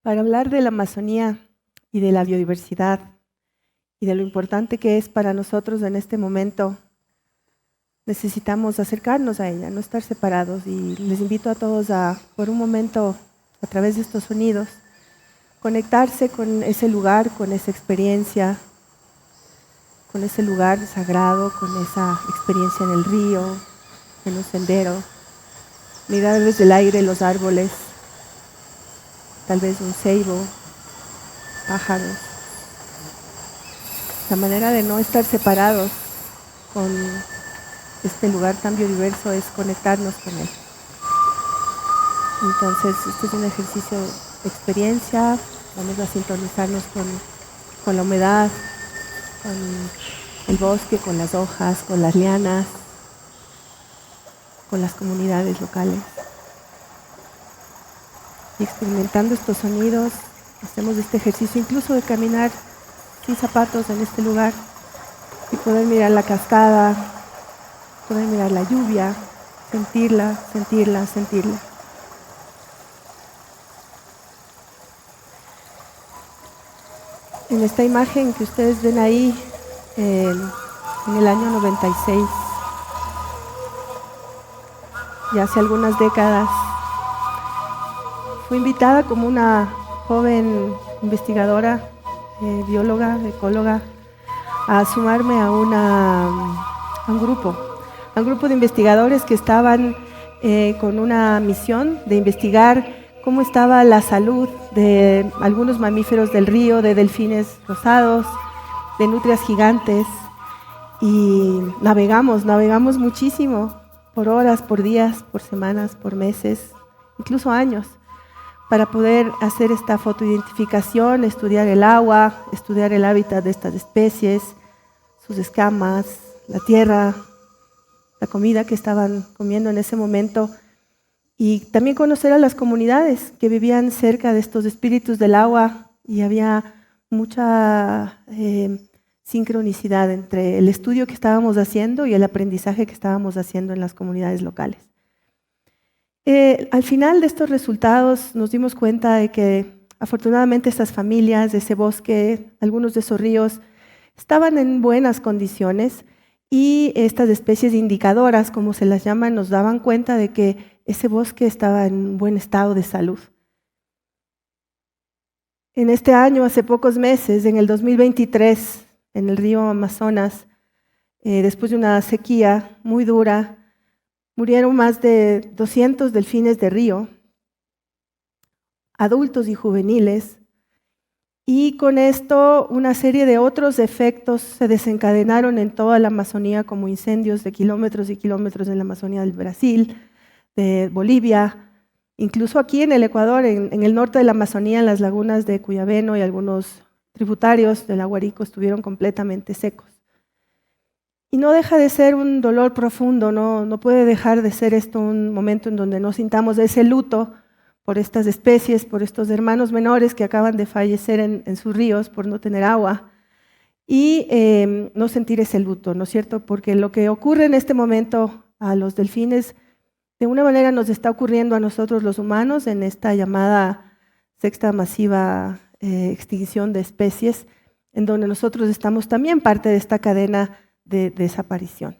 Para hablar de la Amazonía y de la biodiversidad y de lo importante que es para nosotros en este momento, necesitamos acercarnos a ella, no estar separados. Y les invito a todos a, por un momento, a través de estos sonidos, conectarse con ese lugar, con esa experiencia, con ese lugar sagrado, con esa experiencia en el río, en un sendero. Mirar desde el aire los árboles, tal vez un ceibo, pájaros. La manera de no estar separados con este lugar tan biodiverso es conectarnos con él. Entonces, este es un ejercicio de experiencia. Vamos a sintonizarnos con la humedad, con el bosque, con las hojas, con las lianas, con las comunidades locales. Y experimentando estos sonidos, hacemos este ejercicio incluso de caminar sin zapatos en este lugar y poder mirar la cascada, poder mirar la lluvia, sentirla, sentirla, sentirla. En esta imagen que ustedes ven ahí, en el año 96, ya hace algunas décadas, fui invitada como una joven investigadora, bióloga, ecóloga, a sumarme a un grupo de investigadores que estaban con una misión de investigar cómo estaba la salud de algunos mamíferos del río, de delfines rosados, de nutrias gigantes. Y navegamos muchísimo, por horas, por días, por semanas, por meses, incluso años, para poder hacer esta fotoidentificación, estudiar el agua, estudiar el hábitat de estas especies, sus escamas, la tierra, la comida que estaban comiendo en ese momento, y también conocer a las comunidades que vivían cerca de estos espíritus del agua, y había mucha sincronicidad entre el estudio que estábamos haciendo y el aprendizaje que estábamos haciendo en las comunidades locales. Al final de estos resultados nos dimos cuenta de que afortunadamente estas familias de ese bosque, algunos de esos ríos, estaban en buenas condiciones, y estas especies indicadoras, como se las llaman, nos daban cuenta de que ese bosque estaba en buen estado de salud. En este año, hace pocos meses, en el 2023, en el río Amazonas, después de una sequía muy dura, murieron más de 200 delfines de río, adultos y juveniles, y con esto una serie de otros efectos se desencadenaron en toda la Amazonía, como incendios de kilómetros y kilómetros en la Amazonía del Brasil, de Bolivia, incluso aquí en el Ecuador, en el norte de la Amazonía, en las lagunas de Cuyabeno y algunos tributarios del Aguarico estuvieron completamente secos. Y no deja de ser un dolor profundo, no puede dejar de ser esto un momento en donde no sintamos ese luto por estas especies, por estos hermanos menores que acaban de fallecer en sus ríos por no tener agua, y no sentir ese luto, ¿no es cierto? Porque lo que ocurre en este momento a los delfines, de una manera nos está ocurriendo a nosotros los humanos en esta llamada sexta masiva extinción de especies, en donde nosotros estamos también parte de esta cadena de desaparición.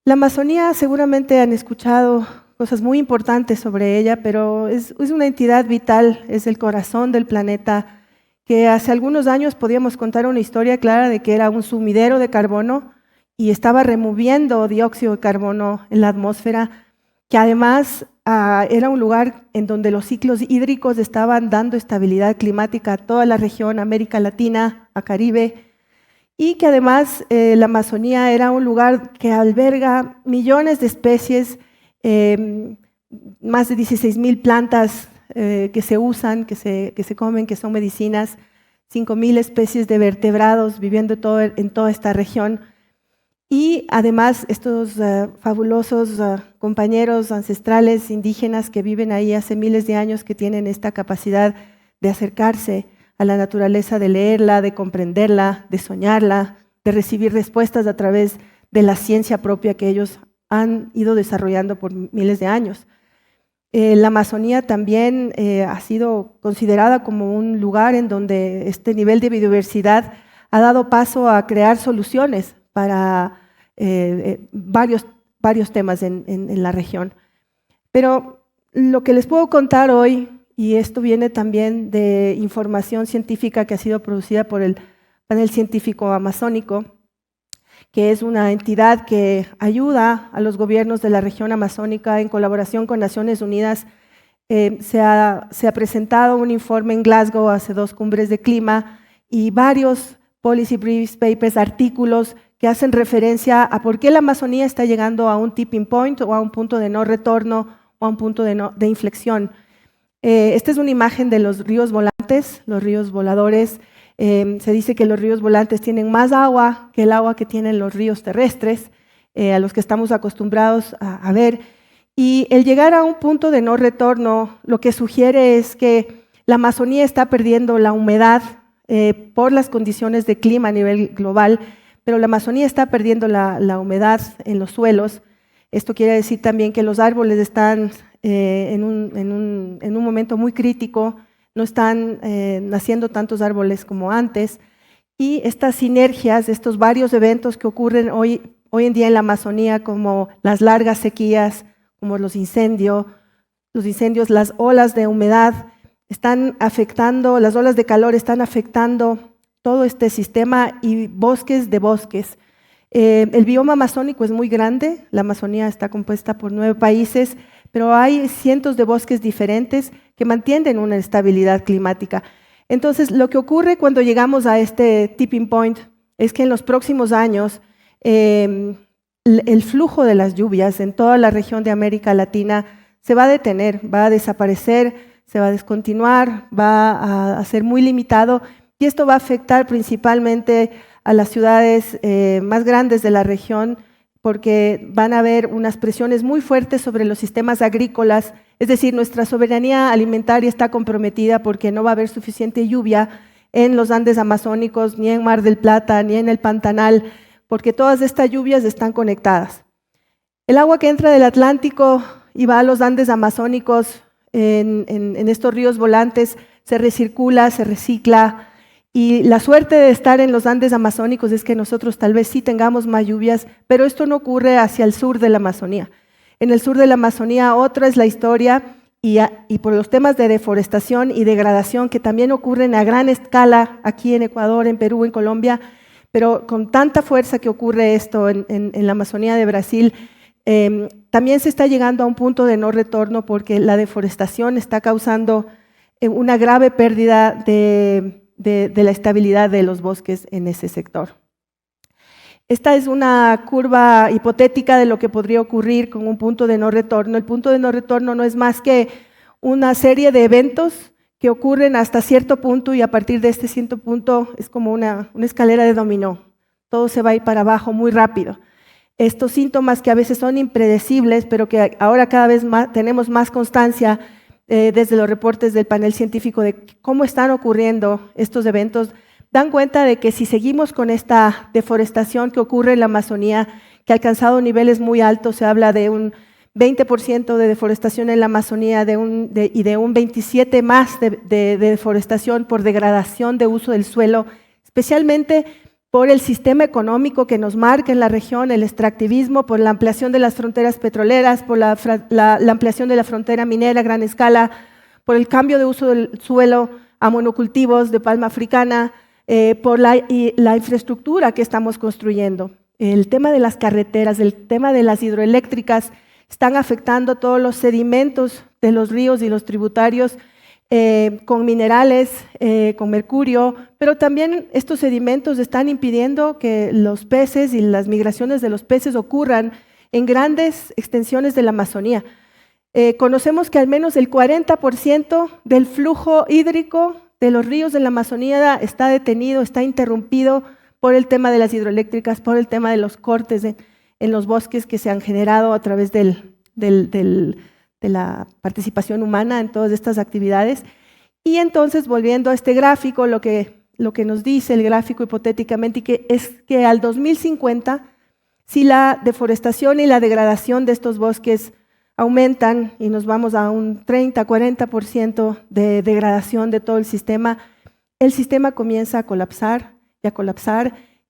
La Amazonía, seguramente han escuchado cosas muy importantes sobre ella, pero es una entidad vital, es el corazón del planeta, que hace algunos años podíamos contar una historia clara de que era un sumidero de carbono y estaba removiendo dióxido de carbono en la atmósfera, que además era un lugar en donde los ciclos hídricos estaban dando estabilidad climática a toda la región, América Latina, a Caribe, y que además la Amazonía era un lugar que alberga millones de especies, más de 16,000 plantas que se usan, que se comen, que son medicinas, 5,000 especies de vertebrados viviendo en toda esta región. Y además estos fabulosos compañeros ancestrales indígenas que viven ahí hace miles de años, que tienen esta capacidad de acercarse a la naturaleza, de leerla, de comprenderla, de soñarla, de recibir respuestas a través de la ciencia propia que ellos han ido desarrollando por miles de años. La Amazonía también ha sido considerada como un lugar en donde este nivel de biodiversidad ha dado paso a crear soluciones para varios temas en la región. Pero lo que les puedo contar hoy, y esto viene también de información científica que ha sido producida por el Panel Científico Amazónico, que es una entidad que ayuda a los gobiernos de la región amazónica en colaboración con Naciones Unidas. Se ha presentado un informe en Glasgow hace 2 cumbres de clima y varios policy briefs, papers, artículos que hacen referencia a por qué la Amazonía está llegando a un tipping point o a un punto de no retorno o a un punto de inflexión. Esta es una imagen de los ríos volantes, los ríos voladores. Se dice que los ríos volantes tienen más agua que el agua que tienen los ríos terrestres, a los que estamos acostumbrados a ver. Y el llegar a un punto de no retorno lo que sugiere es que la Amazonía está perdiendo la humedad por las condiciones de clima a nivel global, pero la Amazonía está perdiendo la humedad en los suelos. Esto quiere decir también que los árboles están en un momento muy crítico, no están naciendo tantos árboles como antes, y estas sinergias, estos varios eventos que ocurren hoy en día en la Amazonía, como las largas sequías, como los incendios, las olas de humedad, están afectando, las olas de calor están afectando todo este sistema y bosques de bosques. El bioma amazónico es muy grande, la Amazonía está compuesta por 9 países, pero hay cientos de bosques diferentes que mantienen una estabilidad climática. Entonces, lo que ocurre cuando llegamos a este tipping point es que en los próximos años el flujo de las lluvias en toda la región de América Latina se va a detener, va a desaparecer, se va a descontinuar, va a ser muy limitado, y esto va a afectar principalmente a las ciudades más grandes de la región, porque van a haber unas presiones muy fuertes sobre los sistemas agrícolas, es decir, nuestra soberanía alimentaria está comprometida porque no va a haber suficiente lluvia en los Andes amazónicos, ni en Mar del Plata, ni en el Pantanal, porque todas estas lluvias están conectadas. El agua que entra del Atlántico y va a los Andes amazónicos en estos ríos volantes se recircula, se recicla, y la suerte de estar en los Andes amazónicos es que nosotros tal vez sí tengamos más lluvias, pero esto no ocurre hacia el sur de la Amazonía. En el sur de la Amazonía otra es la historia, y por los temas de deforestación y degradación que también ocurren a gran escala aquí en Ecuador, en Perú, en Colombia, pero con tanta fuerza que ocurre esto en la Amazonía de Brasil, también se está llegando a un punto de no retorno porque la deforestación está causando una grave pérdida de la estabilidad de los bosques en ese sector. Esta es una curva hipotética de lo que podría ocurrir con un punto de no retorno. El punto de no retorno no es más que una serie de eventos que ocurren hasta cierto punto, y a partir de este cierto punto es como una escalera de dominó. Todo se va a ir para abajo muy rápido. Estos síntomas que a veces son impredecibles, pero que ahora cada vez más tenemos más constancia desde los reportes del panel científico de cómo están ocurriendo estos eventos, dan cuenta de que si seguimos con esta deforestación que ocurre en la Amazonía, que ha alcanzado niveles muy altos, se habla de un 20% de deforestación en la Amazonía y de un 27% más de deforestación por degradación de uso del suelo, especialmente por el sistema económico que nos marca en la región, el extractivismo, por la ampliación de las fronteras petroleras, por la ampliación de la frontera minera a gran escala, por el cambio de uso del suelo a monocultivos de palma africana, por la infraestructura que estamos construyendo. El tema de las carreteras, el tema de las hidroeléctricas están afectando todos los sedimentos de los ríos y los tributarios, con minerales, con mercurio, pero también estos sedimentos están impidiendo que los peces y las migraciones de los peces ocurran en grandes extensiones de la Amazonía. Conocemos que al menos el 40% del flujo hídrico de los ríos de la Amazonía está detenido, está interrumpido por el tema de las hidroeléctricas, por el tema de los cortes en los bosques que se han generado a través de la participación humana en todas estas actividades. Y entonces, volviendo a este gráfico, lo que nos dice el gráfico hipotéticamente es que al 2050, si la deforestación y la degradación de estos bosques aumentan y nos vamos a un 30-40% de degradación de todo el sistema comienza a colapsar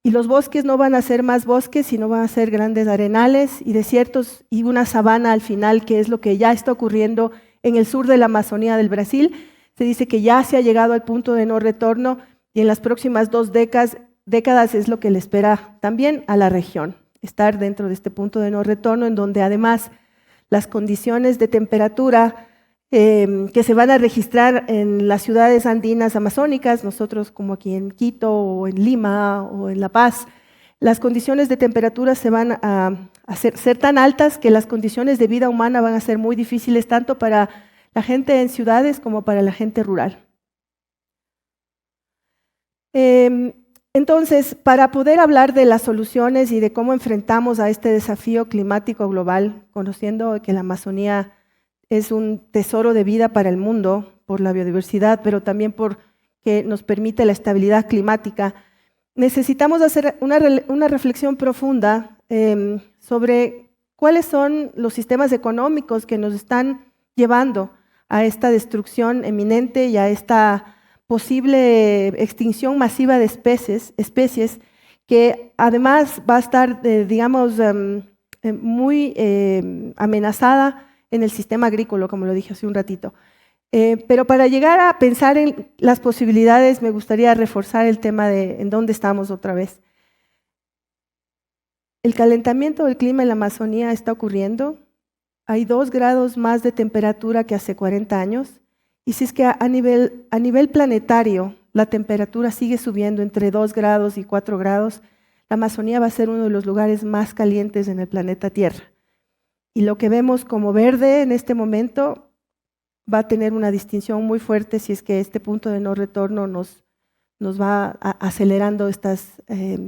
y los bosques no van a ser más bosques, sino van a ser grandes arenales y desiertos y una sabana al final, que es lo que ya está ocurriendo en el sur de la Amazonía del Brasil. Se dice que ya se ha llegado al punto de no retorno y en las próximas 2 décadas es lo que le espera también a la región, estar dentro de este punto de no retorno, en donde además las condiciones de temperatura que se van a registrar en las ciudades andinas amazónicas, nosotros como aquí en Quito o en Lima o en La Paz, las condiciones de temperatura se van a ser tan altas que las condiciones de vida humana van a ser muy difíciles tanto para la gente en ciudades como para la gente rural. Entonces, para poder hablar de las soluciones y de cómo enfrentamos a este desafío climático global, conociendo que la Amazonía es un tesoro de vida para el mundo por la biodiversidad, pero también porque nos permite la estabilidad climática, necesitamos hacer una reflexión profunda sobre cuáles son los sistemas económicos que nos están llevando a esta destrucción eminente y a esta posible extinción masiva de especies que además va a estar, muy amenazada en el sistema agrícola, como lo dije hace un ratito. Pero para llegar a pensar en las posibilidades, me gustaría reforzar el tema de en dónde estamos otra vez. El calentamiento del clima en la Amazonía está ocurriendo. Hay 2 grados más de temperatura que hace 40 años. Y si es que a nivel planetario la temperatura sigue subiendo entre 2 grados y 4 grados, la Amazonía va a ser uno de los lugares más calientes en el planeta Tierra. Y lo que vemos como verde en este momento va a tener una distinción muy fuerte si es que este punto de no retorno nos va acelerando estas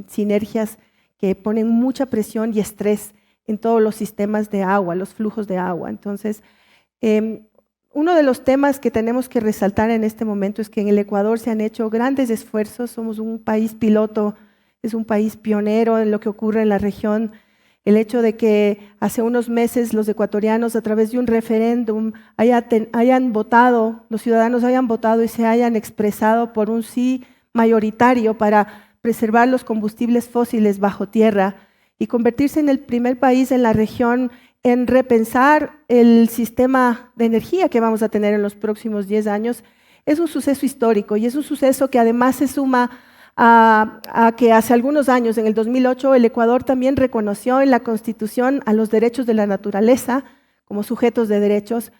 sinergias que ponen mucha presión y estrés en todos los sistemas de agua, los flujos de agua. Entonces, uno de los temas que tenemos que resaltar en este momento es que en el Ecuador se han hecho grandes esfuerzos, somos un país piloto, es un país pionero en lo que ocurre en la región. El hecho de que hace unos meses los ecuatorianos a través de un referéndum hayan votado, los ciudadanos hayan votado y se hayan expresado por un sí mayoritario para preservar los combustibles fósiles bajo tierra y convertirse en el primer país en la región en repensar el sistema de energía que vamos a tener en los próximos 10 años, es un suceso histórico y es un suceso que además se suma a que hace algunos años, en el 2008, el Ecuador también reconoció en la Constitución a los derechos de la naturaleza como sujetos de derechos.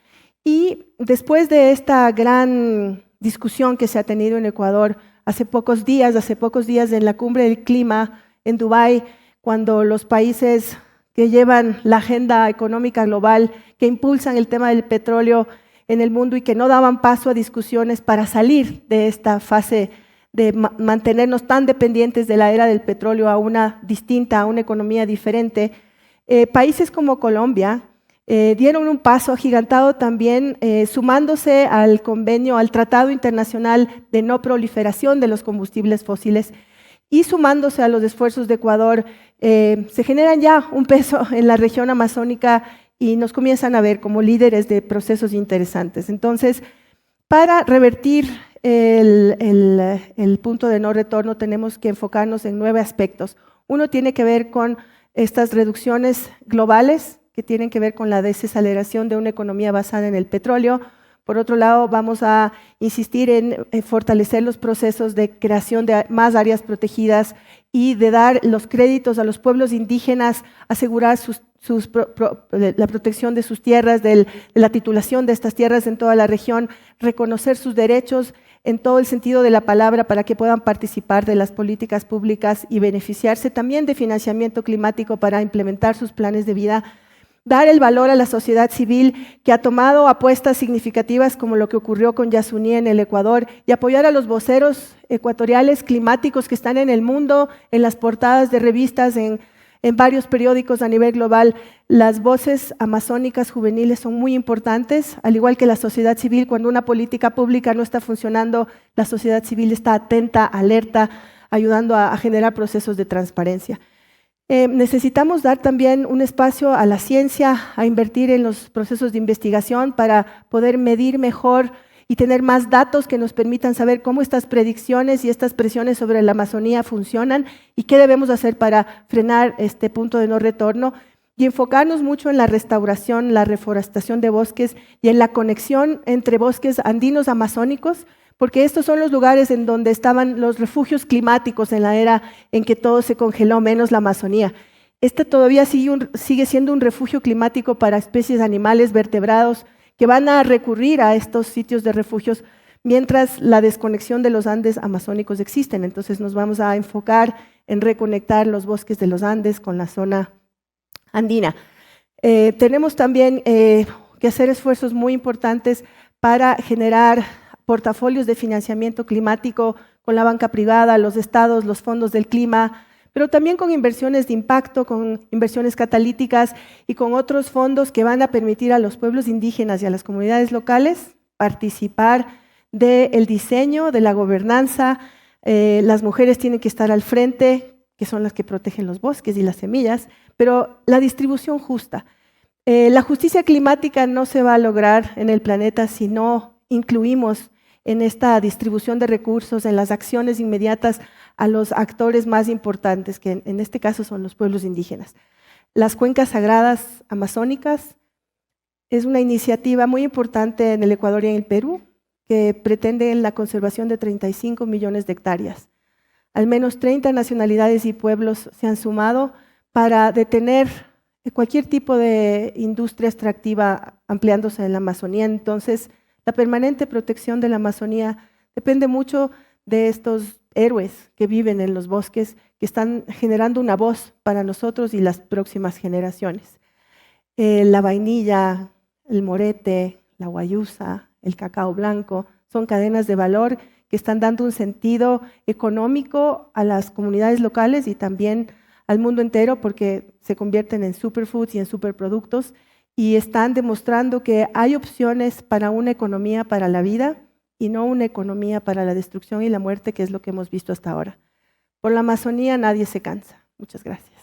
Y después de esta gran discusión que se ha tenido en Ecuador hace pocos días en la cumbre del clima en Dubái, cuando los países que llevan la agenda económica global, que impulsan el tema del petróleo en el mundo y que no daban paso a discusiones para salir de esta fase de mantenernos tan dependientes de la era del petróleo a una distinta, a una economía diferente, países como Colombia dieron un paso agigantado también sumándose al convenio, al Tratado Internacional de No Proliferación de los Combustibles Fósiles y sumándose a los esfuerzos de Ecuador, se generan ya un peso en la región amazónica y nos comienzan a ver como líderes de procesos interesantes. Entonces, para revertir el punto de no retorno tenemos que enfocarnos en 9 aspectos. Uno tiene que ver con estas reducciones globales que tienen que ver con la desaceleración de una economía basada en el petróleo. Por otro lado, vamos a insistir en fortalecer los procesos de creación de más áreas protegidas y de dar los créditos a los pueblos indígenas, asegurar la protección de sus tierras, de la titulación de estas tierras en toda la región, reconocer sus derechos en todo el sentido de la palabra para que puedan participar de las políticas públicas y beneficiarse también de financiamiento climático para implementar sus planes de vida. Dar el valor a la sociedad civil que ha tomado apuestas significativas como lo que ocurrió con Yasuní en el Ecuador y apoyar a los voceros ecuatoriales climáticos que están en el mundo, en las portadas de revistas, en varios periódicos a nivel global. Las voces amazónicas juveniles son muy importantes, al igual que la sociedad civil. Cuando una política pública no está funcionando, la sociedad civil está atenta, alerta, ayudando a generar procesos de transparencia. Necesitamos dar también un espacio a la ciencia, a invertir en los procesos de investigación para poder medir mejor y tener más datos que nos permitan saber cómo estas predicciones y estas presiones sobre la Amazonía funcionan y qué debemos hacer para frenar este punto de no retorno, y enfocarnos mucho en la restauración, la reforestación de bosques y en la conexión entre bosques andinos amazónicos, porque estos son los lugares en donde estaban los refugios climáticos en la era en que todo se congeló, menos la Amazonía. Este todavía sigue siendo un refugio climático para especies animales vertebrados que van a recurrir a estos sitios de refugios mientras la desconexión de los Andes amazónicos existen. Entonces nos vamos a enfocar en reconectar los bosques de los Andes con la zona andina. Tenemos también que hacer esfuerzos muy importantes para generar portafolios de financiamiento climático con la banca privada, los estados, los fondos del clima, pero también con inversiones de impacto, con inversiones catalíticas y con otros fondos que van a permitir a los pueblos indígenas y a las comunidades locales participar del diseño, de la gobernanza. Las mujeres tienen que estar al frente, que son las que protegen los bosques y las semillas, pero la distribución justa. La justicia climática no se va a lograr en el planeta si no incluimos en esta distribución de recursos, en las acciones inmediatas a los actores más importantes, que en este caso son los pueblos indígenas. Las cuencas sagradas amazónicas es una iniciativa muy importante en el Ecuador y en el Perú, que pretende la conservación de 35 millones de hectáreas. Al menos 30 nacionalidades y pueblos se han sumado para detener cualquier tipo de industria extractiva ampliándose en la Amazonía. Entonces, la permanente protección de la Amazonía depende mucho de estos héroes que viven en los bosques, que están generando una voz para nosotros y las próximas generaciones. La vainilla, el morete, la guayusa, el cacao blanco, son cadenas de valor que están dando un sentido económico a las comunidades locales y también al mundo entero, porque se convierten en superfoods y en superproductos, y están demostrando que hay opciones para una economía para la vida y no una economía para la destrucción y la muerte, que es lo que hemos visto hasta ahora. Por la Amazonía nadie se cansa. Muchas gracias.